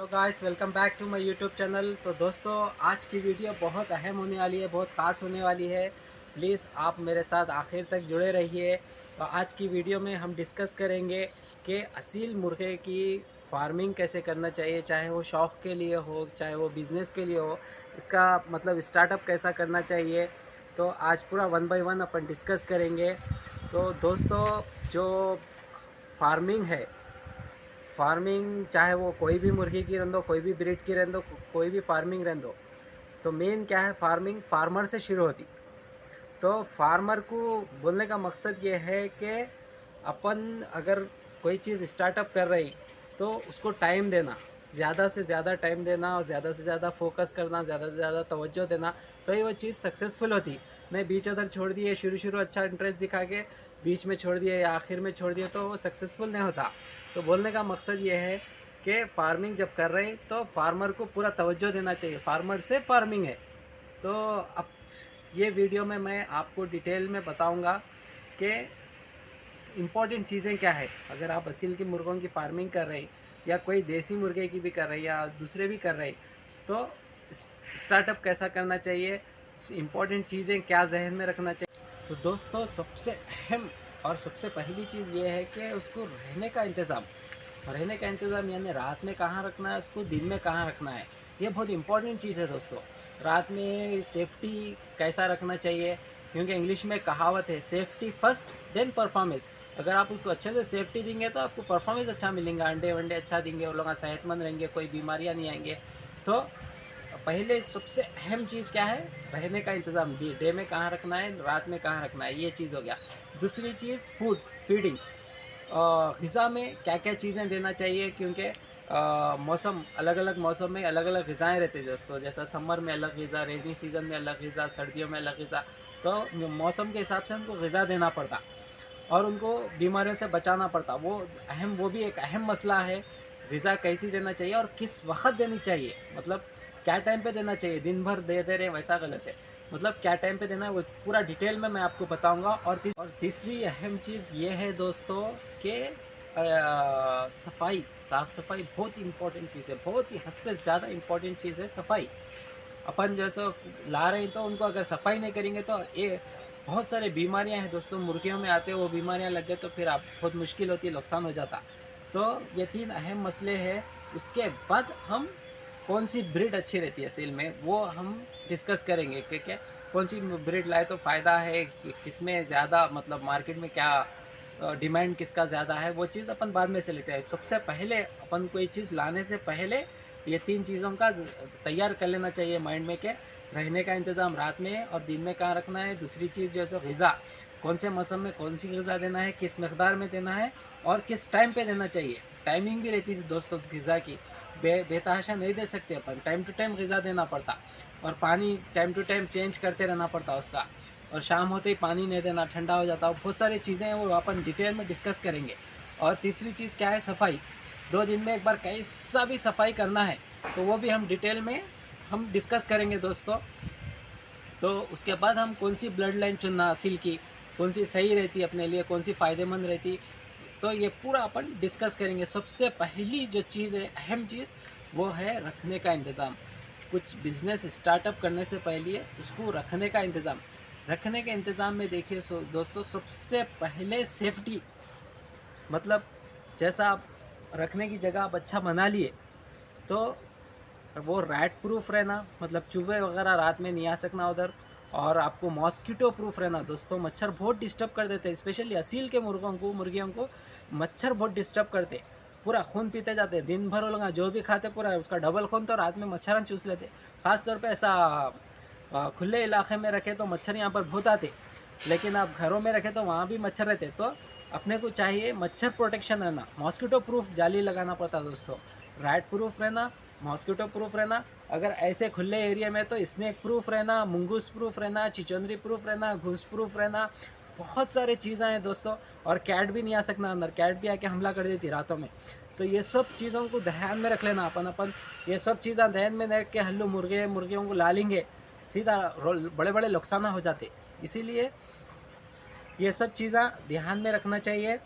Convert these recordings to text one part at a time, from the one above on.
Hello guys, welcome back to my YouTube channel. तो दोस्तों, आज की वीडियो बहुत अहम होने वाली है, बहुत ख़ास होने वाली है। प्लीज़ आप मेरे साथ आखिर तक जुड़े रहिए। तो आज की वीडियो में हम डिस्कस करेंगे कि असील मुर्गे की फार्मिंग कैसे करना चाहिए, चाहे वो शौक़ के लिए हो, चाहे वो बिज़नेस के लिए हो। इसका मतलब स्टार्टअप कैसा करना चाहिए, तो आज पूरा one by one upon discuss करेंगे। तो दोस्तों, जो फार्मिंग है, फार्मिंग चाहे वो कोई भी मुर्गी की रहने दो, कोई भी ब्रीड की रहने दो, कोई भी फार्मिंग रहने दो, तो मेन क्या है, फार्मिंग फार्मर से शुरू होती। तो फार्मर को बोलने का मकसद ये है कि अपन अगर कोई चीज़ स्टार्टअप कर रही, तो उसको टाइम देना, ज़्यादा से ज़्यादा टाइम देना और ज़्यादा से ज़्यादा फोकस करना, ज़्यादा से ज़्यादा तवज्जो देना, तो ही वो चीज़ सक्सेसफुल होती। नहीं बीच अदर छोड़ दिए, शुरू शुरू अच्छा इंटरेस्ट दिखा के बीच में छोड़ दिए या आखिर में छोड़ दिए, तो वो सक्सेसफुल नहीं होता। तो बोलने का मकसद ये है कि फार्मिंग जब कर रहे हैं तो फार्मर को पूरा तवज्जो देना चाहिए। फार्मर से फार्मिंग है। तो अब ये वीडियो में मैं आपको डिटेल में बताऊंगा कि इम्पॉर्टेंट चीज़ें क्या है। अगर आप असील के मुर्गों की फार्मिंग कर रहे हैं या कोई देसी मुर्गे की भी कर रहे हैं या दूसरे भी कर रहे हैं, तो स्टार्टअप कैसा करना चाहिए, इम्पॉर्टेंट चीज़ें क्या जहन में रखना चाहिए। तो दोस्तों, सबसे अहम और सबसे पहली चीज़ ये है कि उसको रहने का इंतज़ाम यानी रात में कहाँ रखना है, उसको दिन में कहाँ रखना है, ये बहुत इंपॉर्टेंट चीज़ है दोस्तों। रात में सेफ्टी कैसा रखना चाहिए, क्योंकि इंग्लिश में कहावत है, सेफ्टी फर्स्ट देन परफॉर्मेंस। अगर आप उसको अच्छे से सेफ्टी देंगे तो आपको परफॉर्मेंस अच्छा मिलेगा, अंडे वंडे अच्छा देंगे, वो लोग सेहतमंद रहेंगे, कोई बीमारियाँ नहीं आएंगे। तो पहले सबसे अहम चीज़ क्या है, रहने का इंतज़ाम। डे में कहाँ रखना है, रात में कहाँ रखना है, ये चीज़ हो गया। दूसरी चीज़ फीडिंग, ग़िज़ा में क्या क्या चीज़ें देना चाहिए, क्योंकि मौसम अलग अलग, मौसम में अलग अलग ग़िज़ाएँ रहती है दोस्तों। जैसा समर में अलग ग़िज़ा, रेनी सीज़न में अलग ग़िज़ा, सर्दियों में अलग ग़िज़ा। तो मौसम के हिसाब से उनको ग़िज़ा देना पड़ता और उनको बीमारियों से बचाना पड़ता। वो भी एक अहम मसला है, ग़िज़ा कैसी देना चाहिए और किस वक्त देनी चाहिए। मतलब क्या टाइम पे देना चाहिए, दिन भर दे रहे वैसा गलत है। मतलब क्या टाइम पे देना है, वो पूरा डिटेल में मैं आपको बताऊंगा। और तीसरी अहम चीज़ ये है दोस्तों कि सफाई, साफ़ सफाई बहुत इंपॉर्टेंट चीज़ है, बहुत ही हद से ज़्यादा इंपॉर्टेंट चीज़ है सफाई। अपन जैसे ला रहे हैं तो उनको अगर सफाई नहीं करेंगे तो ये बहुत सारे बीमारियां हैं दोस्तों, मुर्गियों में आते हैं, वो बीमारियां लग गए तो फिर आप बहुत मुश्किल होती है, नुकसान हो जाता। तो ये तीन अहम मसले हैं। उसके बाद हम कौन सी ब्रीड अच्छी रहती है सेल में, वो हम डिस्कस करेंगे कि क्या कौन सी ब्रीड लाए तो फ़ायदा है, किसमें ज़्यादा मतलब मार्केट में क्या डिमांड किसका ज़्यादा है, वो चीज़ अपन बाद में सेलेक्ट करें। सबसे पहले अपन कोई चीज़ लाने से पहले ये तीन चीज़ों का तैयार कर लेना चाहिए माइंड में, के रहने का इंतज़ाम रात में और दिन में कहाँ रखना है। दूसरी चीज़ जो है ग़िज़ा, कौन से मौसम में कौन सी ग़िज़ा देना है, किस मकदार में देना है और किस टाइम पे देना चाहिए। टाइमिंग भी रहती थी दोस्तों ग़िज़ा की, बेतहाशा नहीं दे सकते अपन, टाइम टू टाइम ग़िज़ा देना पड़ता और पानी टाइम टू टाइम चेंज करते रहना पड़ता उसका। और शाम होते ही पानी नहीं देना, ठंडा हो जाता। बहुत सारी चीज़ें हैं, वो अपन डिटेल में डिस्कस करेंगे। और तीसरी चीज़ क्या है, सफाई। 2 दिन में एक बार कैसा भी सफाई करना है, तो वो भी हम डिटेल में हम डिस्कस करेंगे दोस्तों। तो उसके बाद हम कौन सी ब्लड लाइन चुनना असील की, कौन सी सही रहती अपने लिए, कौन सी फ़ायदेमंद रहती, तो ये पूरा अपन डिस्कस करेंगे। सबसे पहली जो चीज़ है, अहम चीज़, वो है रखने का इंतज़ाम। कुछ बिज़नेस स्टार्टअप करने से पहले उसको रखने का इंतज़ाम। रखने के इंतज़ाम में देखिए दोस्तों, सबसे पहले सेफ्टी। मतलब जैसा आप रखने की जगह आप अच्छा बना लिए, तो वो रैट प्रूफ रहना, मतलब चूहे वगैरह रात में नहीं आ सकना उधर। और आपको मॉस्किटो प्रूफ रहना दोस्तों। मच्छर बहुत डिस्टर्ब कर देते हैं, स्पेशली असील के मुर्गियों को मच्छर बहुत डिस्टर्ब करते। पूरा खून पीते जाते, दिन भर वो लोग जो भी खाते पूरा उसका डबल खून, तो रात में मच्छर चूस लेते। ख़ास तौर पे ऐसा खुले इलाके में रखे तो मच्छर यहाँ पर बहुत आते, लेकिन आप घरों में रखे तो वहाँ भी मच्छर रहते। तो अपने को चाहिए मच्छर प्रोटेक्शन रहना, मॉस्किटो प्रूफ जाली लगाना पड़ता दोस्तों। रैट प्रूफ रहना, मॉस्किटो प्रूफ रहना। अगर ऐसे खुले एरिया में तो स्नेक प्रूफ रहना, मुंगूस प्रूफ रहना, चिचोंदरी प्रूफ रहना, घूस प्रूफ रहना। बहुत सारे चीज़ें हैं दोस्तों। और कैट भी नहीं आ सकना अंदर, कैट भी आके हमला कर देती रातों में। तो ये सब चीज़ों को ध्यान में रख लेना अपन ये सब चीज़ें ध्यान में रख के हल्लू मुर्गियों को ला लेंगे, सीधा बड़े बड़े नुकसान हो जाते। इसीलिए ये सब चीज़ें ध्यान में रखना चाहिए।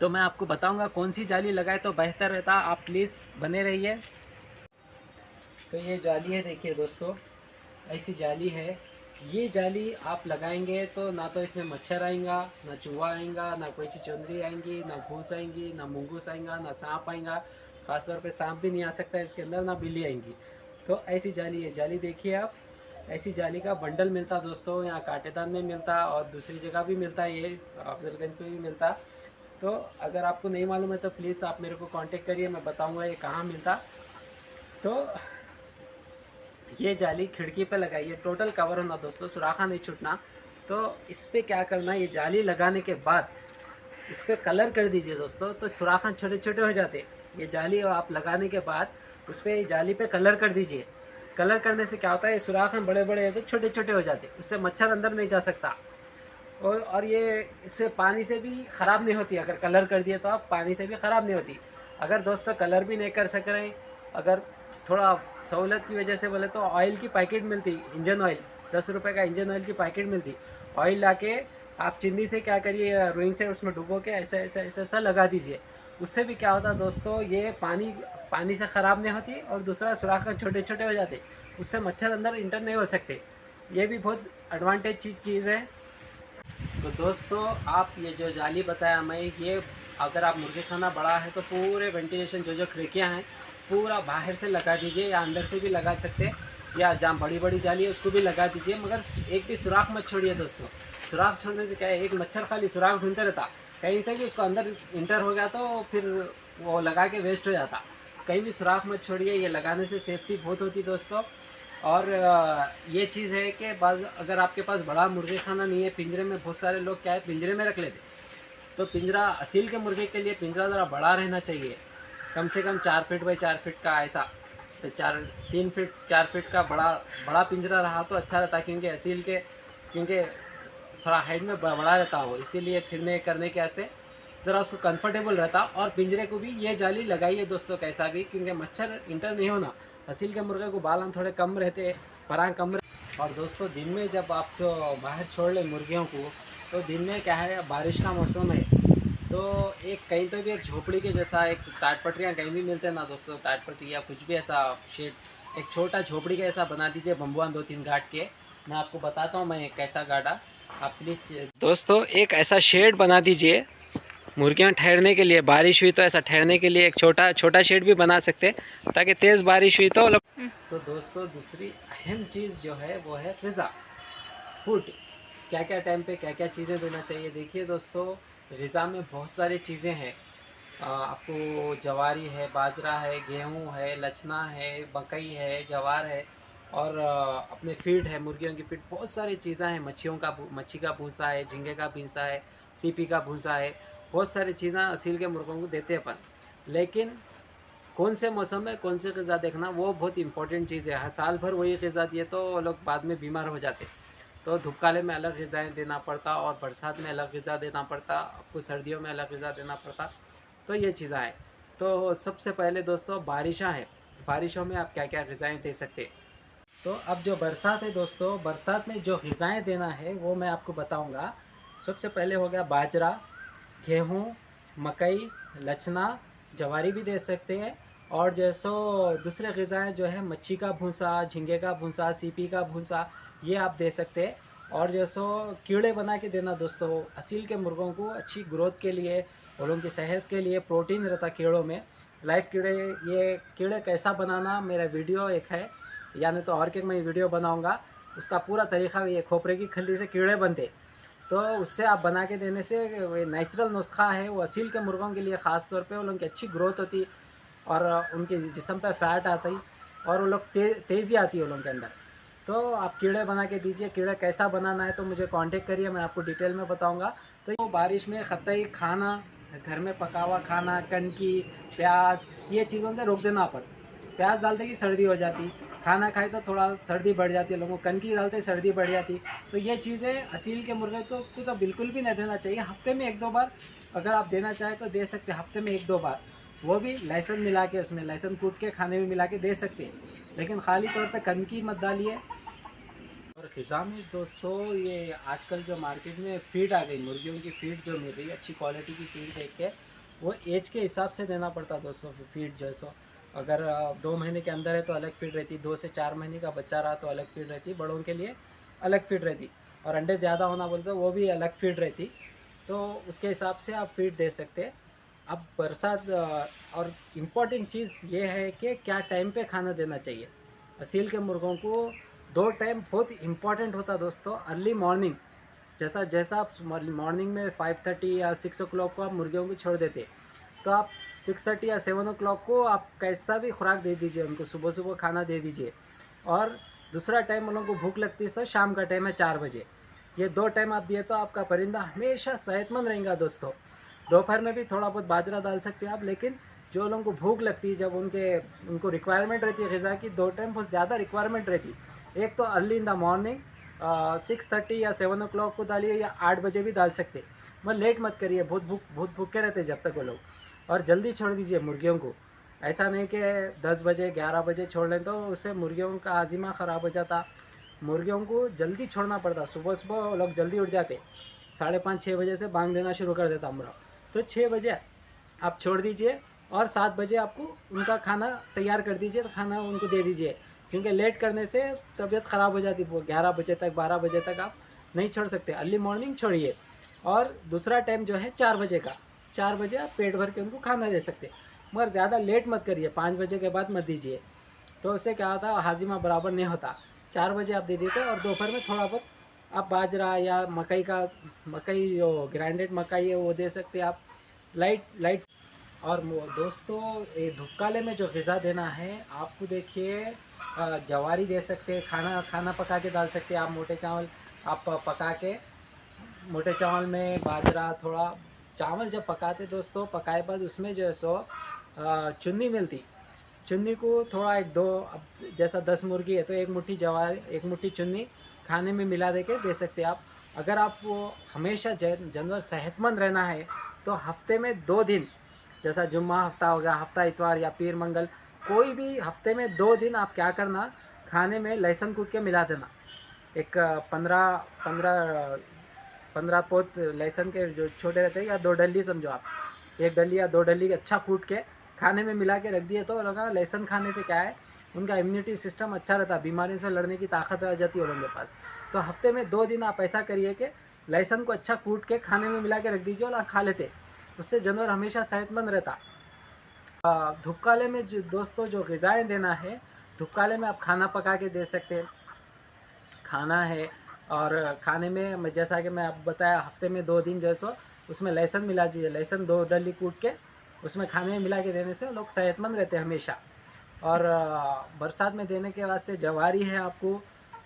तो मैं आपको बताऊंगा कौन सी जाली लगाए तो बेहतर रहता। आप प्लीज़ बने रहिए। तो ये जाली है, देखिए दोस्तों, ऐसी जाली है। ये जाली आप लगाएंगे तो ना तो इसमें मच्छर आएगा, ना चूहा आएगा, ना कोई चिचोंदरी आएंगी, ना घूस आएंगी, ना मुंगूस आएगा, ना सांप आएगा। ख़ासतौर पे सांप भी नहीं आ सकता है इसके अंदर, ना बिल्ली आएंगी। तो ऐसी जाली है। जाली देखिए आप, ऐसी जाली का बंडल मिलता दोस्तों, यहाँ कांटेदान में मिलता और दूसरी जगह भी मिलता है, ये अफजलगंज पे भी मिलता। तो अगर आपको नहीं मालूम है तो प्लीज़ आप मेरे को कांटेक्ट करिए, मैं बताऊंगा ये कहाँ मिलता। तो ये जाली खिड़की पे लगाइए, टोटल कवर होना दोस्तों, सुराखा नहीं छूटना। तो इस पर क्या करना, ये जाली लगाने के बाद इस पर कलर कर दीजिए दोस्तों, तो सुराखा छोटे छोटे हो जाते। ये जाली आप लगाने के बाद उस पर जाली पे कलर कर दीजिए। कलर करने से क्या होता है, ये सुराखन बड़े बड़े होते, छोटे छोटे हो जाते, उससे मच्छर अंदर नहीं जा सकता। और ये इससे पानी से भी ख़राब नहीं होती। अगर कलर कर दिए तो आप पानी से भी ख़राब नहीं होती। अगर दोस्तों कलर भी नहीं कर सक रहे, अगर थोड़ा सहूलत की वजह से बोले तो ऑयल की पैकेट मिलती, इंजन ऑयल, 10 रुपये का इंजन ऑयल की पैकेट मिलती। ऑयल ला के आप चिन्नी से क्या करिए, रुई से उसमें डुबो के ऐसा ऐसा ऐसा ऐसा लगा दीजिए। उससे भी क्या होता है दोस्तों, ये पानी से ख़राब नहीं होती और दूसरा सुराख छोटे छोटे हो जाते, उससे मच्छर अंदर इंटर नहीं हो सकते। ये भी बहुत एडवांटेज चीज़ है। तो दोस्तों आप ये जो जाली बताया मैं, ये अगर आप मुर्गी खाना बड़ा है तो पूरे वेंटिलेशन जो जो खिड़कियाँ हैं पूरा बाहर से लगा दीजिए, या अंदर से भी लगा सकते हैं, या जहाँ बड़ी बड़ी जाली है उसको भी लगा दीजिए। मगर एक भी सुराख मत छोड़िए दोस्तों। सुराख छोड़ने से क्या है, एक मच्छर खाली सुराख ढूंढते रहता, कहीं से भी उसको अंदर इंटर हो गया तो फिर वो लगा के वेस्ट हो जाता। कहीं भी सुराख मत छोड़िए, ये लगाने से सेफ्टी बहुत होती दोस्तों। और ये चीज़ है कि अगर आपके पास बड़ा मुर्गी खाना नहीं है, पिंजरे में बहुत सारे लोग क्या है पिंजरे में रख लेते, तो पिंजरा असील के मुर्गे के लिए पिंजरा ज़रा बड़ा रहना चाहिए, कम से कम 4 फीट बाई 4 फीट का, ऐसा तो 3 फीट 4 फीट का बड़ा बड़ा पिंजरा रहा तो अच्छा रहता। क्योंकि थोड़ा हाइट में बड़ा रहता हो, इसीलिए फिरने करने के ऐसे ज़रा उसको कंफर्टेबल रहता। और पिंजरे को भी ये जाली लगाइए दोस्तों कैसा भी, क्योंकि मच्छर इंटर नहीं होना। असील के मुर्गे को बाल थोड़े कम रहते, पराग कम रहते। और दोस्तों दिन में जब आप तो बाहर छोड़ लें मुर्गियों को, तो दिन में क्या है, बारिश का मौसम है, तो एक कहीं तो भी एक झोपड़ी के जैसा एक ताटपट्टियाँ कहीं भी मिलते हैं ना दोस्तों, ताटपट्टी या कुछ भी ऐसा शेड, एक छोटा झोपड़ी का ऐसा बना दीजिए, बम्बुआन 2-3 गांठ के। मैं आपको बताता हूँ मैं कैसा गाड़ा, आप प्लीज़ दोस्तों एक ऐसा शेड बना दीजिए मुर्गियाँ ठहरने के लिए। बारिश हुई तो ऐसा ठहरने के लिए एक छोटा छोटा शेड भी बना सकते हैं, ताकि तेज़ बारिश हुई तो तो दोस्तों दूसरी अहम चीज़ जो है वो है ग़िज़ा, फूड। क्या क्या टाइम पे क्या क्या चीज़ें देना चाहिए। देखिए दोस्तों, ग़िज़ा में बहुत सारी चीज़ें हैं। आपको जवारी है, बाजरा है, गेहूं है, लचना है, मकई है, जवार है, और अपने फीड है, मुर्गियों की फीड, बहुत सारी चीज़ें हैं। मच्छी का भूसा है, झींगे का भूसा है, सीपी का भूसा है, बहुत सारी चीज़ें असील के मुर्गों को देते हैं अपन। लेकिन कौन से मौसम में कौन सी ग़िज़ा देखना वो बहुत इंपॉर्टेंट चीज़ है। हर साल भर वही ग़िज़ा दिए तो वो लोग बाद में बीमार हो जाते। तो धूपकाले में अलग ग़िज़ाएँ देना पड़ता, और बरसात में अलग ग़िज़ा देना पड़ता, आपको सर्दियों में अलग ग़िज़ा देना पड़ता। तो ये चीज़ें हैं। तो सबसे पहले दोस्तों बारिशां हैं, बारिशों में आप क्या क्या ग़िज़ाएँ दे सकते। तो अब जो बरसात है दोस्तों, बरसात में जो ग़िज़ाएँ देना है वो मैं आपको बताऊँगा। सबसे पहले हो गया बाजरा, गेहूँ, मकई, लचना, जवारी भी दे सकते हैं। और जैसो दूसरे ग़िज़ाएँ जो है मच्छी का भूसा, झींगे का भूसा, सीपी का भूसा, ये आप दे सकते हैं। और जैसो कीड़े बना के देना दोस्तों, असील के मुर्गों को अच्छी ग्रोथ के लिए, उन की सेहत के लिए प्रोटीन रहता कीड़ों में, लाइव कीड़े। ये कीड़े कैसा बनाना मेरा वीडियो एक है, यानी तो और के मैं वीडियो बनाऊंगा, उसका पूरा तरीक़ा। ये खोपरे की खल्ली से कीड़े बनते, तो उससे आप बना के देने से वो नेचुरल नुस्खा है, वो असील के मुर्गों के लिए ख़ास तौर पे। उनकी अच्छी ग्रोथ होती और उनके जिस्म पे फैट आता ही, और वो लोग तेज़ी आती है उन लोगों के अंदर। तो आप कीड़े बना के दीजिए। कीड़े कैसा बनाना है तो मुझे कांटेक्ट करिए, मैं आपको डिटेल में बताऊंगा। तो बारिश में ख़त्ई खाना, घर में पका हुआ खाना, कनकी, प्याज, ये चीज़ों से रोक देना अपन। प्याज डालते कि सर्दी हो जाती, खाना खाए तो थोड़ा सर्दी बढ़ जाती है लोगों को, कनकी डालते सर्दी बढ़ जाती। तो ये चीज़ें असील के मुर्गे तो बिल्कुल भी नहीं देना चाहिए। हफ्ते में 1-2 बार अगर आप देना चाहें तो दे सकते हैं, हफ्ते में 1-2 बार, वो भी लहसुन मिला के, उसमें लहसुन कूट के खाने में मिला के दे सकते हैं। लेकिन खाली तौर पे कनकी मत डालिए। और और ग़िज़ा में दोस्तों ये आजकल जो मार्केट में फ़ीड आ गई, मुर्गियों की फ़ीड जो मिल रही है अच्छी क्वालिटी की फ़ीड देख के, वो एज के हिसाब से देना पड़ता दोस्तों फ़ीड जो है सो। अगर 2 महीने के अंदर है तो अलग फ़ीड रहती, 2 से 4 महीने का बच्चा रहा तो अलग फ़ीड रहती, बड़ों के लिए अलग फ़ीड रहती, और अंडे ज़्यादा होना बोलते वो भी अलग फ़ीड रहती। तो उसके हिसाब से आप फ़ीड दे सकते हैं। अब बरसात और इम्पॉर्टेंट चीज़ ये है कि क्या टाइम पे खाना देना चाहिए। असील के मुर्गों को 2 टाइम बहुत इम्पॉर्टेंट होता दोस्तों। अर्ली मॉर्निंग, जैसा जैसा आप मॉर्निंग में 5:30 या 6 o'clock को आप मुर्गियों को छोड़ देते, तो आप 6:30 या 7 o'clock को आप कैसा भी खुराक दे दीजिए उनको, सुबह सुबह खाना दे दीजिए। और दूसरा टाइम उन लोगों को भूख लगती है सो शाम का टाइम है 4 बजे। ये 2 टाइम आप दिए तो आपका परिंदा हमेशा सेहतमंद रहेगा दोस्तों। दोपहर में भी थोड़ा बहुत बाजरा डाल सकते हैं आप, लेकिन जो लोगों को भूख लगती है, जब उनको रिक्वायरमेंट रहती है ग़िज़ा की, 2 टाइम बहुत ज़्यादा रिक्वायरमेंट रहती है। एक तो अर्ली इन द मॉर्निंग 6:30 या 7 o'clock को डालिए, या 8 बजे भी डाल सकते, मगर लेट मत करिए, बहुत भूखे रहते जब तक वो लोग। और जल्दी छोड़ दीजिए मुर्गियों को, ऐसा नहीं कि 10 बजे 11 बजे छोड़ लें तो उससे मुर्गियों का आज़िमा ख़राब हो जाता। मुर्गियों को जल्दी छोड़ना पड़ता, सुबह सुबह वो लोग जल्दी उठ जाते, 5:30-6 बजे से बांग देना शुरू कर देता हमरा, तो 6 बजे आप छोड़ दीजिए, और 7 बजे आपको उनका खाना तैयार कर दीजिए, तो खाना उनको दे दीजिए, क्योंकि लेट करने से तबीयत ख़राब हो जाती है। 11 बजे तक 12 बजे तक आप नहीं छोड़ सकते, अर्ली मॉर्निंग छोड़िए। और दूसरा टाइम जो है 4 बजे का, 4 बजे आप पेट भर के उनको खाना दे सकते, मगर ज़्यादा लेट मत करिए, 5 बजे के बाद मत दीजिए, तो उससे क्या होता है, हाजिमा बराबर नहीं होता। 4 बजे आप दे देते, और दोपहर में थोड़ा बहुत आप बाजरा या मकई जो ग्राइंडेड मकई है वो दे सकते हैं आप, लाइट लाइट। और दोस्तों ये धुपकाले में जो ग़िज़ा देना है आपको, देखिए जवारी दे सकते हैं, खाना पका के डाल सकते हैं आप, मोटे चावल आप पका के, मोटे चावल में बाजरा थोड़ा, चावल जब पकाते दोस्तों, पकाए बाद उसमें जो है सो चुन्नी मिलती, चुन्नी को थोड़ा एक दो, अब जैसा 10 मुर्गी है तो 1 मुट्ठी जवार 1 मुट्ठी चुन्नी खाने में मिला दे के दे सकते हैं आप। अगर आपको हमेशा जानवर सेहतमंद रहना है तो हफ्ते में 2 दिन, जैसा जुम्मा हफ्ता हो गया, हफ्ता इतवार या पीर मंगल, कोई भी हफ्ते में 2 दिन आप क्या करना, खाने में लहसुन कूट के मिला देना। एक 15 पोत लहसुन के जो छोटे रहते हैं, या 2 डली समझो आप, 1 डली या 2 डली अच्छा कूट के खाने में मिला के रख दिए, तो लगा लहसुन खाने से क्या है, उनका इम्यूनिटी सिस्टम अच्छा रहता है, बीमारियों से लड़ने की ताकत आ जाती है उनके पास। तो हफ्ते में 2 दिन आप ऐसा करिए कि लहसुन को अच्छा कूट के खाने में मिला के रख दीजिए और खा लेते, उससे जानवर हमेशा सेहतमंद रहता। धूपकाले में जो दोस्तों जो ग़िज़ाएँ देना है, धूपकाले में आप खाना पका के दे सकते हैं, खाना है, और खाने में मैं जैसा कि मैं आपको बताया, हफ्ते में 2 दिन जो है सो उसमें लहसुन मिला दीजिए, लहसुन 2 डली कूट के उसमें खाने में मिला के देने से लोग सेहतमंद रहते हैं हमेशा। और बरसात में देने के वास्ते जवारी है आपको,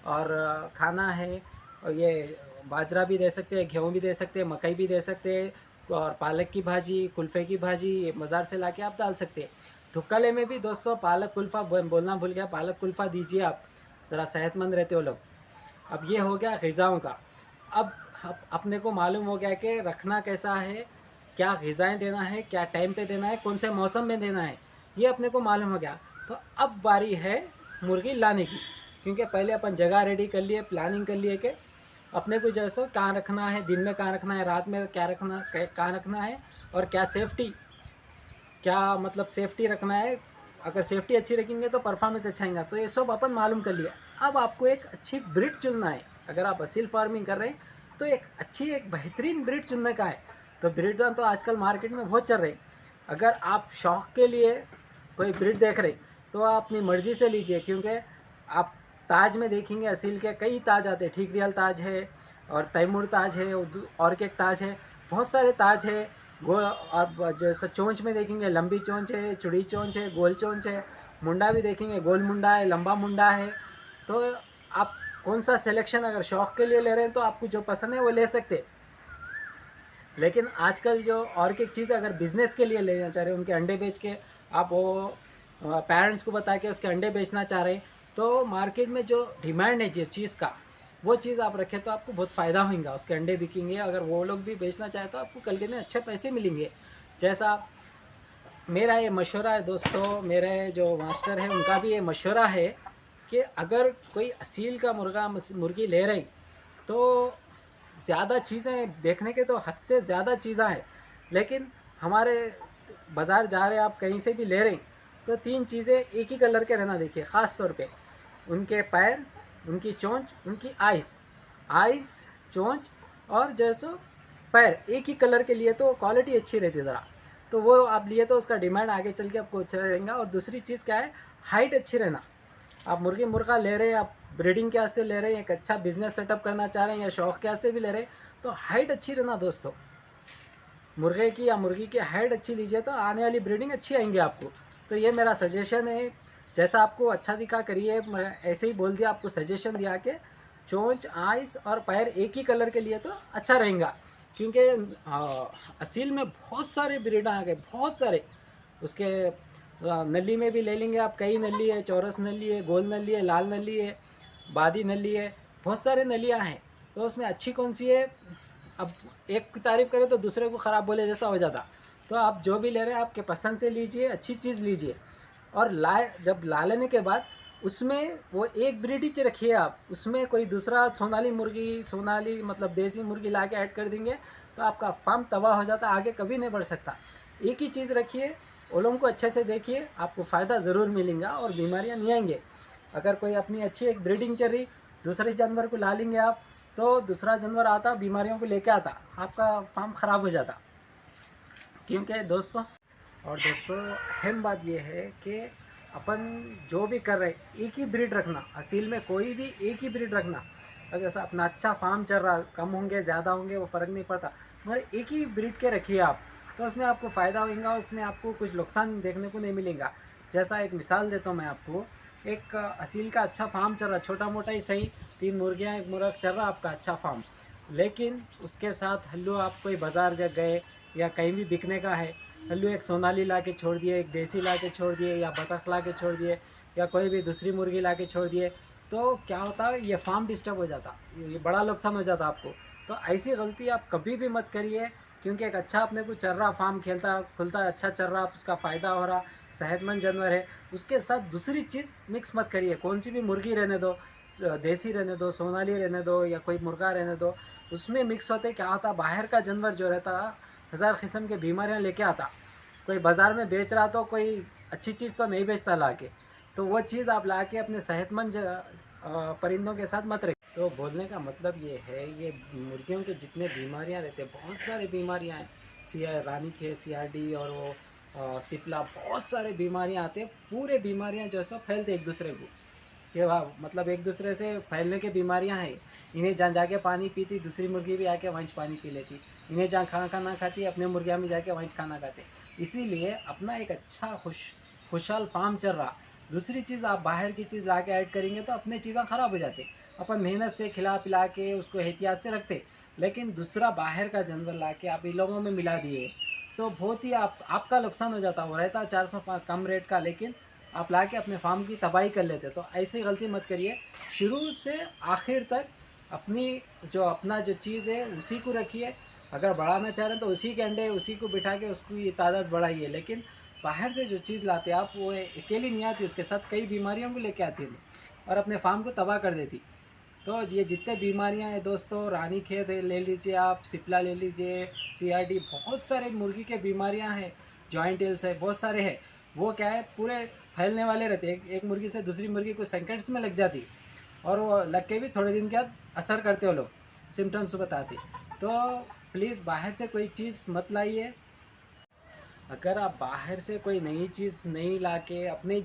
और खाना है, और ये बाजरा भी दे सकते हैं, गेहूँ भी दे सकते हैं, मकई भी दे सकते हैं, और पालक की भाजी, कुल्फ़े की भाजी ये बाज़ार से लाके आप डाल सकते हैं। धुपकाले में भी दोस्तों पालक कुल्फ़ा बोलना भूल गया, पालक कुल्फ़ा दीजिए आप, ज़रा सेहतमंद रहते हो लोग। अब ये हो गया ग़िज़ाओं का। अब अपने को मालूम हो गया कि रखना कैसा है, क्या ग़िज़ाएँ देना है, क्या टाइम पे देना है, कौन से मौसम में देना है, ये अपने को मालूम हो गया। तो अब बारी है मुर्गी लाने की, क्योंकि पहले अपन जगह रेडी कर लिए, प्लानिंग कर लिए कि अपने को जैसो कहाँ रखना है, दिन में कहाँ रखना है, रात में क्या रखना, कहाँ रखना है, और क्या सेफ्टी, क्या मतलब सेफ्टी रखना है। अगर सेफ्टी अच्छी रखेंगे तो परफॉर्मेंस अच्छा आएगा, तो ये सब अपन मालूम कर लिया। अब आपको एक अच्छी ब्रीड चुनना है, अगर आप असील फार्मिंग कर रहे हैं तो एक बेहतरीन ब्रीड चुनने का है। तो ब्रीड तो आजकल मार्केट में बहुत चल रहे हैं। अगर आप शौक़ के लिए कोई ब्रीड देख रहे तो आप अपनी मर्ज़ी से लीजिए, क्योंकि आप ताज में देखेंगे असील के कई ताज आते हैं, ठीक रियल ताज है, और तैमूर ताज है, और के ताज है, बहुत सारे ताज है। और जैसे चोंच में देखेंगे लंबी चोंच है, चुड़ी चोंच है, गोल चोंच है, मुंडा भी देखेंगे गोल मुंडा है, लंबा मुंडा है। तो आप कौन सा सिलेक्शन अगर शौक़ के लिए ले रहे हैं तो आपको जो पसंद है वो ले सकते हैं। लेकिन आजकल जो और की चीज़ अगर बिज़नेस के लिए लेना चाह रहे हैं, उनके अंडे बेच के आप वो पेरेंट्स को बता के उसके अंडे बेचना चाह रहे हैं, तो मार्केट में जो डिमांड है जिस चीज़ का, वो चीज़ आप रखें तो आपको बहुत फ़ायदा होगा, उसके अंडे बिकेंगे। अगर वो लोग भी बेचना चाहें तो आपको कल के दिन अच्छे पैसे मिलेंगे। जैसा मेरा ये मशवरा है दोस्तों, मेरे जो मास्टर हैं उनका भी ये मशवरा है कि अगर कोई असील का मुर्गी ले रही तो ज़्यादा चीज़ें देखने के तो हद से ज़्यादा चीज़ें हैं, लेकिन हमारे बाज़ार जा रहे आप कहीं से भी ले रहे तो 3 चीज़ें एक ही कलर के रहना। देखिए ख़ास तौर पे उनके पैर, उनकी चोंच, उनकी आइस, चोंच और जैसो पैर एक ही कलर के लिए तो क्वालिटी अच्छी रहती है ज़रा, तो वो आप लिए तो उसका डिमांड आगे चल के आपको अच्छा रहेगा। और दूसरी चीज़ क्या है, हाइट अच्छी रहना। आप मुर्गा ले रहे हैं, आप ब्रीडिंग के वास्ते ले रहे हैं, एक अच्छा बिजनेस सेटअप करना चाह रहे हैं या शौक के वास्ते भी ले रहे हैं, तो हाइट अच्छी रहना दोस्तों। मुर्गे की या मुर्गी की हाइट अच्छी लीजिए तो आने वाली ब्रीडिंग अच्छी आएंगी आपको। तो ये मेरा सजेशन है, जैसा आपको अच्छा दिखा करिए। मैं ऐसे ही बोल दिया, आपको सजेशन दिया कि चोंच, आइस और पैर एक ही कलर के लिए तो अच्छा रहेगा, क्योंकि असील में बहुत सारे ब्रीड आ गए, बहुत सारे। उसके नली में भी ले लेंगे आप, कई नली है, चौरस नली है, गोल नली है, लाल नली है, बादी नली है, बहुत सारे नलियाँ हैं। तो उसमें अच्छी कौन सी है, अब एक की तारीफ़ करें तो दूसरे को ख़राब बोले जैसा हो जाता। तो आप जो भी ले रहे हैं आपके पसंद से लीजिए, अच्छी चीज़ लीजिए। और जब ला लेने के बाद उसमें वो एक ब्रीड ही रखिए आप, उसमें कोई दूसरा सोनाली मतलब देसी मुर्गी ला के ऐड कर देंगे तो आपका फार्म तबाह हो जाता, आगे कभी नहीं बढ़ सकता। एक ही चीज़ रखिए, ओलों को अच्छे से देखिए, आपको फ़ायदा ज़रूर मिलेगा और बीमारियाँ नहीं आएंगे। अगर कोई अपनी अच्छी एक ब्रीडिंग चल रही, दूसरे जानवर को ला लेंगे आप, तो दूसरा जानवर आता बीमारियों को लेके आता, आपका फार्म ख़राब हो जाता। क्योंकि दोस्तों अहम बात यह है कि अपन जो भी कर रहे एक ही ब्रीड रखना, असील में कोई भी एक ही ब्रीड रखना। अब जैसा अपना अच्छा फार्म चल रहा, कम होंगे ज़्यादा होंगे वो फ़र्क नहीं पड़ता, मगर एक ही ब्रीड के रखिए आप, तो उसमें आपको फ़ायदा होगा, उसमें आपको कुछ नुकसान देखने को नहीं मिलेगा। जैसा एक मिसाल देता हूँ मैं आपको, एक असील का अच्छा फार्म चल रहा, छोटा मोटा ही सही, 3 मुर्गियाँ 1 मुर्गा चल रहा आपका अच्छा फार्म, लेकिन उसके साथ हल्लू आप कोई बाज़ार जग गए या कहीं भी बिकने का है, हल्लू एक सोनाली ला के छोड़ दिए, एक देसी ला के छोड़ दिए, या बतख ला के छोड़ दिए, या कोई भी दूसरी मुर्गी ला के छोड़ दिए, तो क्या होता, ये फार्म डिस्टर्ब हो जाता, ये बड़ा नुकसान हो जाता आपको। तो ऐसी गलती आप कभी भी मत करिए, क्योंकि एक अच्छा अपने को चल रहा फार्म खुलता अच्छा चल रहा, उसका फ़ायदा हो रहा, सेहतमंद जानवर है, उसके साथ दूसरी चीज़ मिक्स मत करिए। कौन सी भी मुर्गी रहने दो, देसी रहने दो, सोनाली रहने दो, या कोई मुर्गा रहने दो, उसमें मिक्स होते क्या होता, बाहर का जानवर जो रहता हज़ार किस्म के बीमारियां लेके आता। कोई बाज़ार में बेच रहा तो कोई अच्छी चीज़ तो नहीं बेचता ला के, तो वो चीज़ आप ला के अपने सेहतमंद परिंदों के साथ मत रखें। तो बोलने का मतलब ये है, ये मुर्गियों के जितने बीमारियां रहते हैं, बहुत सारी बीमारियां हैं, रानीखेत, CRD और वो सिपला, बहुत सारे बीमारियां आते हैं, पूरे बीमारियां जो है सो फैलते एक दूसरे को, ये मतलब एक दूसरे से फैलने की बीमारियां हैं। इन्हें जहाँ जाके पानी पीती, दूसरी मुर्गी भी आके वहीं पानी पी लेती, इन्हें जहाँ खाना खाती, अपने मुर्गियाँ में जाके वहीं खाना खाते। इसीलिए अपना एक अच्छा खुशहाल फार्म चल रहा। दूसरी चीज़ आप बाहर की चीज़ ला के ऐड करेंगे तो अपने चीज़ें ख़राब हो जाती। अपन मेहनत से खिला पिला के उसको एहतियात से रखते, लेकिन दूसरा बाहर का जानवर ला के आप इन लोगों में मिला दिए तो बहुत ही आपका नुकसान हो जाता। वो रहता 400 कम रेट का, लेकिन आप ला के अपने फार्म की तबाही कर लेते। तो ऐसी गलती मत करिए, शुरू से आखिर तक अपना जो चीज़ है उसी को रखिए। अगर बढ़ाना चाह रहे हैं तो उसी के अंडे उसी को बिठा के उसकी तादाद बढ़ाइए, लेकिन बाहर से जो चीज़ लाते आप वो अकेली नहीं आती, उसके साथ कई बीमारियों को लेके आती थी और अपने फार्म को तबाह कर देती। तो ये जितने बीमारियां हैं दोस्तों, रानीखेत ले लीजिए आप, सिपला ले लीजिए, CRD, बहुत सारे मुर्गी के बीमारियां हैं, जॉइंट हिल्स है, बहुत सारे हैं। वो क्या है, पूरे फैलने वाले रहते हैं, एक मुर्गी से दूसरी मुर्गी को सेकंड्स में लग जाती, और वो लग के भी थोड़े दिन के बाद असर करते हो लोग, सिम्टम्स बताते। तो प्लीज़ बाहर से कोई चीज़ मत लाइए। अगर आप बाहर से कोई नई चीज़ नहीं ला के अपने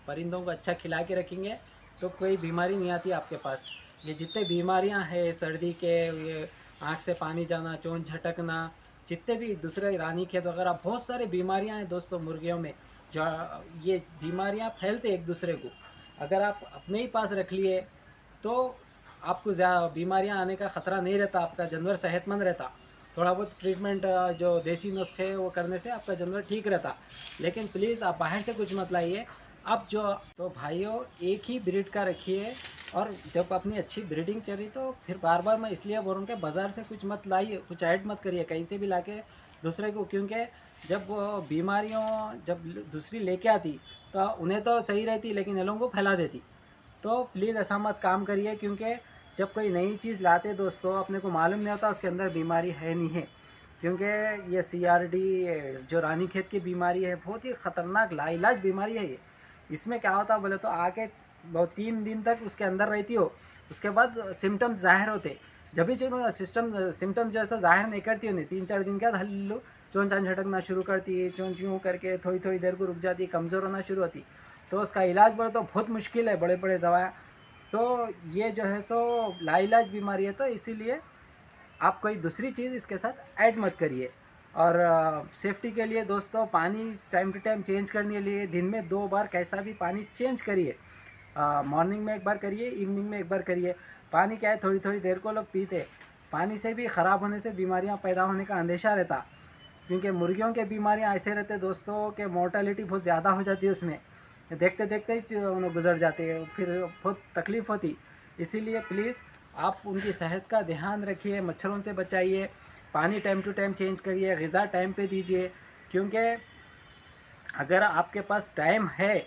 परिंदों को अच्छा खिला के रखेंगे तो कोई बीमारी नहीं आती आपके पास। ये जितने बीमारियां हैं, सर्दी के, ये आँख से पानी जाना, चोंच झटकना, जितने भी दूसरे रानीखेत वगैरह, बहुत सारे बीमारियां हैं दोस्तों मुर्गियों में, जो ये बीमारियां फैलते एक दूसरे को। अगर आप अपने ही पास रख लिए तो आपको बीमारियां आने का ख़तरा नहीं रहता, आपका जानवर सेहतमंद रहता। थोड़ा बहुत ट्रीटमेंट जो देसी नुस्खे वो करने से आपका जानवर ठीक रहता। लेकिन प्लीज़ आप बाहर से कुछ मत लाइए। आप तो भाइयों एक ही ब्रीड का रखिए, और जब अपनी अच्छी ब्रीडिंग चली तो फिर बार बार मैं इसलिए बोल रहा हूँ कि बाज़ार से कुछ मत लाइए, कुछ ऐड मत करिए कहीं से भी लाके दूसरे को, क्योंकि जब बीमारियों जब दूसरी लेके आती तो उन्हें तो सही रहती, लेकिन इन लोगों को फैला देती। तो प्लीज़ ऐसा मत काम करिए, क्योंकि जब कोई नई चीज़ लाते दोस्तों, अपने को मालूम नहीं होता उसके अंदर बीमारी है नहीं है। क्योंकि ये CRD जो रानीखेत की बीमारी है, बहुत ही ख़तरनाक लाइलाज बीमारी है ये। इसमें क्या होता है बोले तो, आके बहुत 3 दिन तक उसके अंदर रहती हो, उसके बाद सिम्टम्स ज़ाहिर होते। जब भी जो सिम्टम्स जैसा ज़ाहिर नहीं करती उन्हें 3-4 दिन के बाद हल्लू चोंच चान झटकना शुरू करती है, चोंच यूँ करके थोड़ी थोड़ी देर को रुक जाती है, कमज़ोर होना शुरू होती। तो उसका इलाज बोले तो बहुत मुश्किल है, बड़े बड़े दवाएँ। तो ये जो है सो लाइलाज बीमारी है, तो इसीलिए आप कोई दूसरी चीज़ इसके साथ ऐड मत करिए। और सेफ्टी के लिए दोस्तों, पानी टाइम टू टाइम चेंज करने के लिए दिन में 2 बार कैसा भी पानी चेंज करिए। मॉर्निंग में एक बार करिए, इवनिंग में एक बार करिए। पानी क्या है, थोड़ी थोड़ी देर को लोग पीते, पानी से भी ख़राब होने से बीमारियां पैदा होने का अंदेशा रहता। क्योंकि मुर्गियों के बीमारियां ऐसे रहते दोस्तों कि मोर्टेलिटी बहुत ज़्यादा हो जाती है उसमें, देखते देखते ही उन्हें गुजर जाते हैं, फिर बहुत तकलीफ़ होती। इसीलिए प्लीज़ आप उनकी सेहत का ध्यान रखिए, मच्छरों से बचाइए, पानी टाइम टू टाइम चेंज करिए, ग़िज़ा टाइम पे दीजिए। क्योंकि अगर आपके पास टाइम है,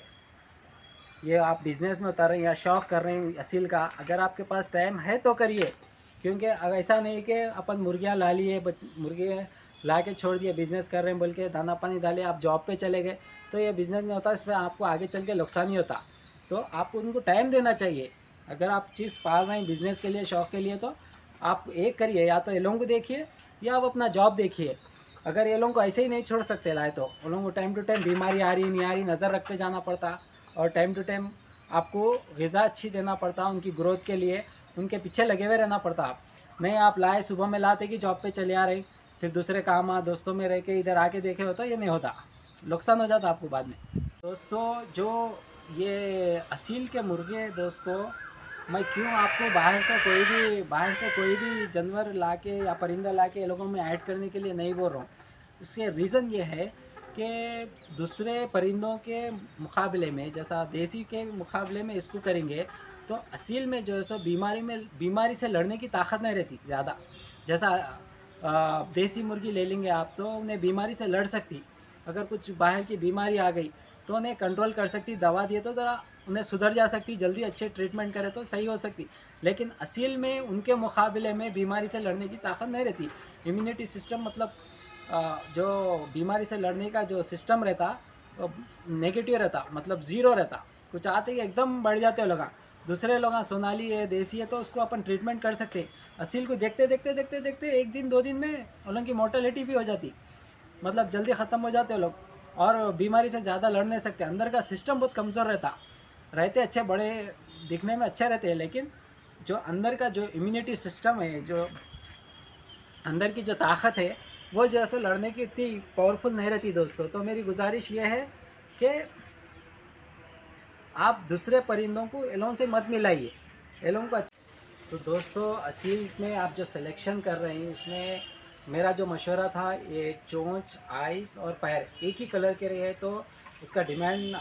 ये आप बिज़नेस में उतार रहे हैं या शौक़ कर रहे हैं असील का, अगर आपके पास टाइम है तो करिए। क्योंकि अब ऐसा नहीं कि अपन मुर्गियाँ ला लिए, मुर्गियाँ ला के छोड़ दिए, बिज़नेस कर रहे हैं बोल के दाना पानी डाले, आप जॉब पे चले गए, तो ये बिज़नेस नहीं होता, इसमें आपको आगे चल के नुकसान ही होता। तो आपको उनको टाइम देना चाहिए। अगर आप चीज़ पाल रहे हैं बिज़नेस के लिए, शौक़ के लिए, तो आप एक करिए, या तो ये लोगों को देखिए या आप अपना जॉब देखिए। अगर ये लोगों को ऐसे ही नहीं छोड़ सकते लाए, तो उन लोगों को टाइम टू टाइम बीमारी आ रही नहीं आ रही नज़र रखते जाना पड़ता, और टाइम टू टाइम आपको ग़िज़ा अच्छी देना पड़ता, उनकी ग्रोथ के लिए उनके पीछे लगे हुए रहना पड़ता। आप नहीं, आप लाए सुबह में लाते कि जॉब पे चले आ रहे, फिर दूसरे काम दोस्तों में रह के इधर आके देखे होता, ये नहीं होता, नुकसान हो जाता आपको बाद में। दोस्तों, जो ये असील के मुर्गे दोस्तों, मैं क्यों आपको बाहर से कोई भी जानवर लाके या परिंदा लाके ये लोगों में ऐड करने के लिए नहीं बोल रहा हूँ। इसके रीज़न ये है कि दूसरे परिंदों के मुकाबले में, जैसा देसी के मुकाबले में इसको करेंगे तो असील में जो है सो बीमारी से लड़ने की ताकत नहीं रहती ज़्यादा। जैसा देसी मुर्गी ले लेंगे आप, तो उन्हें बीमारी से लड़ सकती, अगर कुछ बाहर की बीमारी आ गई तो उन्हें कंट्रोल कर सकती, दवा दिए तो ज़रा उन्हें सुधर जा सकती, जल्दी अच्छे ट्रीटमेंट करे तो सही हो सकती। लेकिन असील में उनके मुकाबले में बीमारी से लड़ने की ताकत नहीं रहती। इम्यूनिटी सिस्टम मतलब जो बीमारी से लड़ने का जो सिस्टम रहता नेगेटिव रहता, मतलब ज़ीरो रहता। कुछ आते ही एकदम बढ़ जाते हो लोग। दूसरे लोग सोनाली है, देसी है, तो उसको अपन ट्रीटमेंट कर सकते। असील को देखते देखते देखते देखते 1 दिन 2 दिन में उन लोगों की मोर्टेलिटी भी हो जाती, मतलब जल्दी ख़त्म हो जाते हो लोग, और बीमारी से ज़्यादा लड़ नहीं सकते। अंदर का सिस्टम बहुत कमज़ोर रहते अच्छे बड़े दिखने में अच्छे रहते हैं, लेकिन जो अंदर का जो इम्यूनिटी सिस्टम है, जो अंदर की जो ताकत है, वो जो है लड़ने की इतनी पावरफुल नहीं रहती दोस्तों। तो मेरी गुजारिश ये है कि आप दूसरे परिंदों को एलोन से मत मिलाइए, एलोन को। तो दोस्तों, असील में आप जो सिलेक्शन कर रहे हैं, उसमें मेरा जो मशवरा था, ये चोंच, आइस और पैर एक ही कलर के रहे तो उसका डिमांड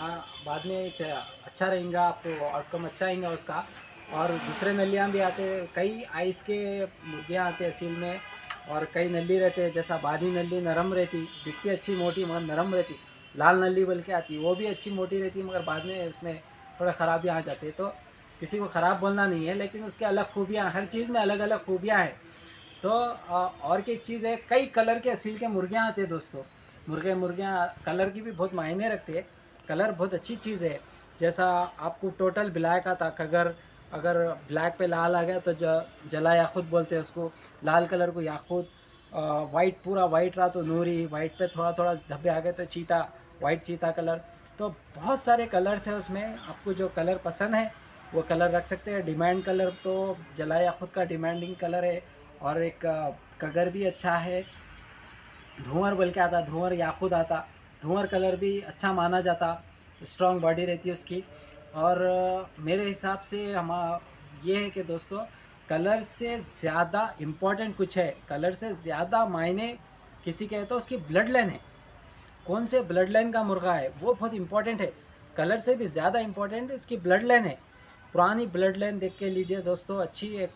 बाद में अच्छा रहेगा, आपको आउटकम अच्छा आएगा उसका। और दूसरे नलियाँ भी आते, कई आइस के मुर्गियाँ आते असील में, और कई नली रहते हैं, जैसा बादी नली नरम रहती, दिखती अच्छी मोटी मगर नरम रहती। लाल नली बोल के आती, वो भी अच्छी मोटी रहती, मगर बाद में उसमें थोड़ा ख़राबियाँ आ जाती है। तो किसी को ख़राब बोलना नहीं है, लेकिन उसके अलग खूबियाँ, हर चीज़ में अलग अलग खूबियाँ हैं। तो और एक चीज़ है, कई कलर के असील के मुर्गियाँ आते हैं दोस्तों। मुर्गियाँ कलर की भी बहुत मायने रखते हैं। कलर बहुत अच्छी चीज़ है। जैसा आपको टोटल ब्लैक आता, अगर ब्लैक पे लाल आ गया तो जला याकूत बोलते हैं उसको, लाल कलर को याकूत। वाइट, पूरा वाइट रहा तो नूरी, वाइट पे थोड़ा थोड़ा धब्बे आ गए तो चीता, वाइट चीता कलर। तो बहुत सारे कलर्स हैं उसमें, आपको जो कलर पसंद है वो कलर रख सकते हैं। डिमांड कलर तो जला याकूत का डिमांडिंग कलर है, और एक कगर भी अच्छा है, धुंवर बोल के आता, धुंवर याकूत आता, धुंवर कलर भी अच्छा माना जाता, स्ट्रॉन्ग बॉडी रहती है उसकी। और मेरे हिसाब से ये है कि दोस्तों, कलर से ज़्यादा इम्पोर्टेंट कुछ है, कलर से ज़्यादा मायने किसी के है तो उसकी ब्लड लाइन है, कौन से ब्लड लाइन का मुर्गा है वो बहुत इंपॉर्टेंट है। कलर से भी ज़्यादा इम्पोर्टेंट उसकी ब्लड लाइन है। पुरानी ब्लड लाइन देख के लीजिए दोस्तों, अच्छी एक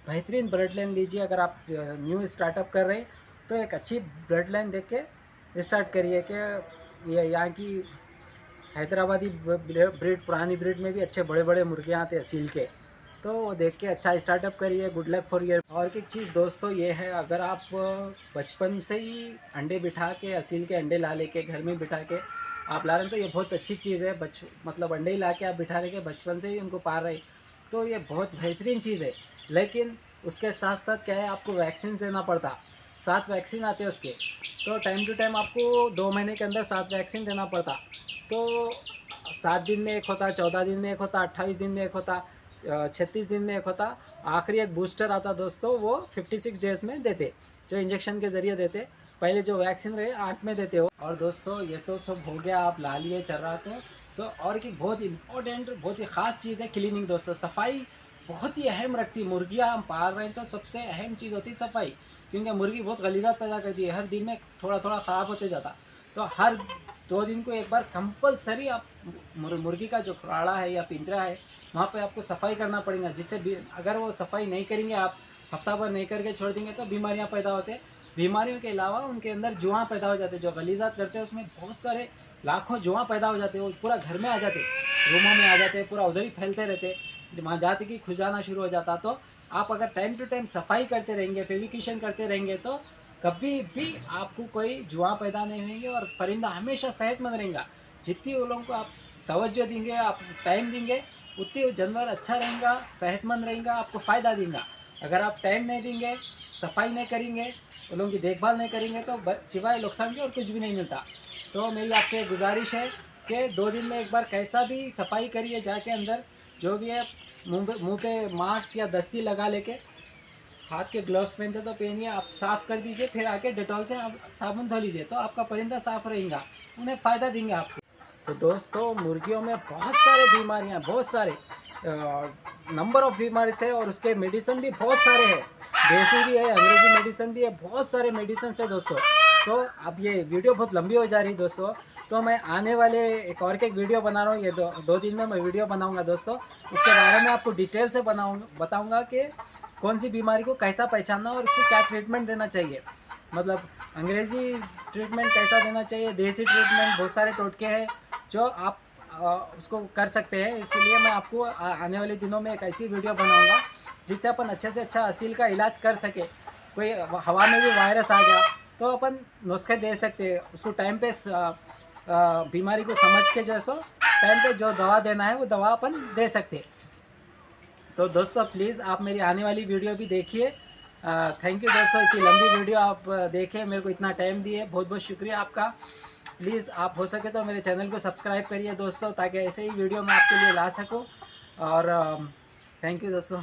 बेहतरीन ब्लड लाइन लीजिए। अगर आप न्यू स्टार्टअप कर रहे हैं तो एक अच्छी ब्लड लाइन देख के स्टार्ट करिए कि ये यहाँ की हैदराबादी ब्रीड, पुरानी ब्रीड में भी अच्छे बड़े बड़े मुर्गियाँ आते हैं असील के। तो वो देख के अच्छा स्टार्टअप करिए, गुड लक फॉर ईयर। और एक चीज़ दोस्तों ये है, अगर आप बचपन से ही अंडे बिठा के, असील के अंडे ला लेके घर में बिठा के आप ला रहे हैं तो ये बहुत अच्छी चीज़ है। मतलब अंडे ही ला के आप बिठा लेके बचपन से ही उनको पाल रहे, तो ये बहुत बेहतरीन चीज़ है। लेकिन उसके साथ साथ क्या है, आपको वैक्सीन देना पड़ता। 7 वैक्सीन आते हैं उसके, तो टाइम टू टाइम आपको 2 महीने के अंदर 7 वैक्सीन देना पड़ता। तो 7 दिन में एक होता, 14 दिन में एक होता, 28 दिन में एक होता, 36 दिन में एक होता। आखिरी एक बूस्टर आता दोस्तों, वो 56 डेज़ में देते, जो इंजेक्शन के ज़रिए देते। पहले जो वैक्सीन रहे 8 में देते हो। और दोस्तों ये तो सब हो गया, आप ला लिए चल रहा तो सो। और की बहुत इंपॉर्टेंट, बहुत ही ख़ास चीज़ है क्लीनिंग दोस्तों। सफाई बहुत ही अहम रखती है। मुर्गियाँ हम पाल रहे हैं तो सबसे अहम चीज़ होती है सफाई, क्योंकि मुर्गी बहुत गलीज़ात पैदा करती है, हर दिन में थोड़ा थोड़ा ख़राब होते जाता। तो हर 2 दिन को एक बार कंपलसरी आप मुर्गी का जो खुराड़ा है या पिंजरा है वहाँ पे आपको सफाई करना पड़ेगा। जिससे भी अगर वो सफाई नहीं करेंगे, आप हफ्ता भर नहीं करके छोड़ देंगे तो बीमारियाँ पैदा होते हैं। बीमारियों के अलावा उनके अंदर जुआ पैदा हो जाते हैं। जो गलीज़ात करते हैं उसमें बहुत सारे लाखों जुआ पैदा हो जाते हैं, वो पूरा घर में आ जाते, रूमों में आ जाते, पूरा उधर ही फैलते रहते, वहाँ जाते कि खुजाना शुरू हो जाता। तो आप अगर टाइम टू टाइम सफाई करते रहेंगे, फेविकेशन करते रहेंगे, तो कभी भी आपको कोई जुआ पैदा नहीं होंगे और परिंदा हमेशा सेहतमंद रहेगा। जितनी उन लोगों को आप तवज्जो देंगे, आप टाइम देंगे, उतनी वो जानवर अच्छा रहेगा, सेहतमंद रहेगा, आपको फ़ायदा देगा। अगर आप टाइम नहीं देंगे, सफाई नहीं करेंगे, उन लोगों की देखभाल नहीं करेंगे, तो सिवाय नुकसान के और कुछ भी नहीं मिलता। तो मेरी आपसे गुजारिश है कि 2 दिन में एक बार कैसा भी सफाई करिए, जाके अंदर जो भी है मुँह पे मास्क या दस्ती लगा लेके, हाथ के ग्लव्स पहनते तो पहनिए, आप साफ़ कर दीजिए, फिर आके डेटॉल से आप साबुन धो लीजिए, तो आपका परिंदा साफ़ रहेगा, उन्हें फ़ायदा देंगे आपको। तो दोस्तों मुर्गियों में बहुत सारे बीमारियां, बहुत सारे नंबर ऑफ़ बीमारीज है, और उसके मेडिसिन भी बहुत सारे हैं। देसी भी है, अंग्रेज़ी मेडिसिन भी है, बहुत सारे मेडिसिन है दोस्तों। तो अब ये वीडियो बहुत लंबी हो जा रही है दोस्तों, तो मैं आने वाले एक वीडियो बना रहा हूँ। ये दो दिन में मैं वीडियो बनाऊँगा दोस्तों। उसके बारे में आपको डिटेल से बताऊँगा कि कौन सी बीमारी को कैसा पहचानना और उसको क्या ट्रीटमेंट देना चाहिए। मतलब अंग्रेज़ी ट्रीटमेंट कैसा देना चाहिए, देसी ट्रीटमेंट, बहुत सारे टोटके हैं जो आप उसको कर सकते हैं। इसलिए मैं आपको आने वाले दिनों में एक ऐसी वीडियो बनाऊंगा जिससे अपन अच्छे से अच्छा असील का इलाज कर सके। कोई हवा में भी वायरस आ गया तो अपन नुस्खे दे सकते हैं उसको, टाइम पे बीमारी को समझ के जैसो टाइम पे जो दवा देना है वो दवा अपन दे सकते हैं। तो दोस्तों प्लीज़ आप मेरी आने वाली वीडियो भी देखिए। थैंक यू दोस्तों, इतनी लंबी वीडियो आप देखें, मेरे को इतना टाइम दिए, बहुत बहुत शुक्रिया आपका। प्लीज़ आप हो सके तो मेरे चैनल को सब्सक्राइब करिए दोस्तों, ताकि ऐसे ही वीडियो मैं आपके लिए ला सकूं। और थैंक यू दोस्तों।